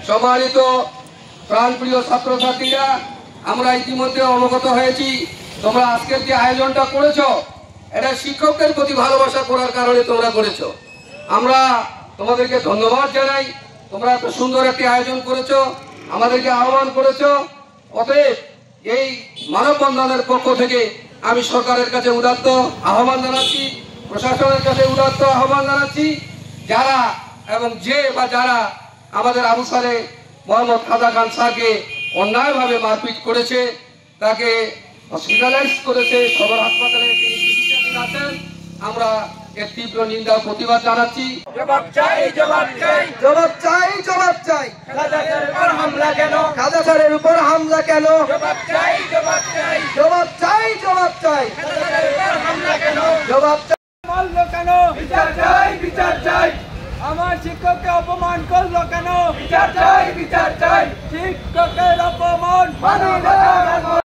সম্মানিত প্রাণপ্রিয় ছাত্রছাত্রীরা, আমরা ইতিমধ্যে অবগত হয়েছি তোমরা আজকের যে আয়োজনটা করেছো এটা শিক্ষকদের প্রতি ভালোবাসা করার কারণে তোমরা করেছো। আমরা তোমাদেরকে ধন্যবাদ জানাই। তোমরা এত সুন্দর একটি আয়োজন করেছো, আমাদেরকে আহ্বান করেছো। অতএব এই মানববন্ধনের পক্ষ থেকে আমি সরকারের কাছে উদাত্ত আহ্বান জানাচ্ছি, প্রশাসনের কাছে উদাত্ত আহ্বান জানাচ্ছি, যারা এবং যে বা যারা আমাদের আবু সালেহ মোহাম্মদ খাজা খান স্যারকে অন্যায়ভাবে মারপিট করেছে, তাকে হসপিটালাইজ করেছে, সদর হাসপাতালে তিনি চিকিৎসাধীন আছেন, আমরা এর তীব্র নিন্দা প্রতিবাদ জানাচ্ছি। জবাব চাই, জবাব চাই, জবাব চাই, জবাব চাই। খাজা স্যারের উপর হামলা কেন? খাজা স্যারের উপর হামলা কেন? জবাব চাই, জবাব চাই, জবাব চাই, জবাব চাই। খাজা স্যারের উপর হামলা কেন? জবাব চাই। মারলো কেন? বিচার চাই, বিচার চাই। আমার শিক্ষককে অপমান করলো কেন? বিচার চাই, বিচার চাই। শিক্ষকের অপমান মানব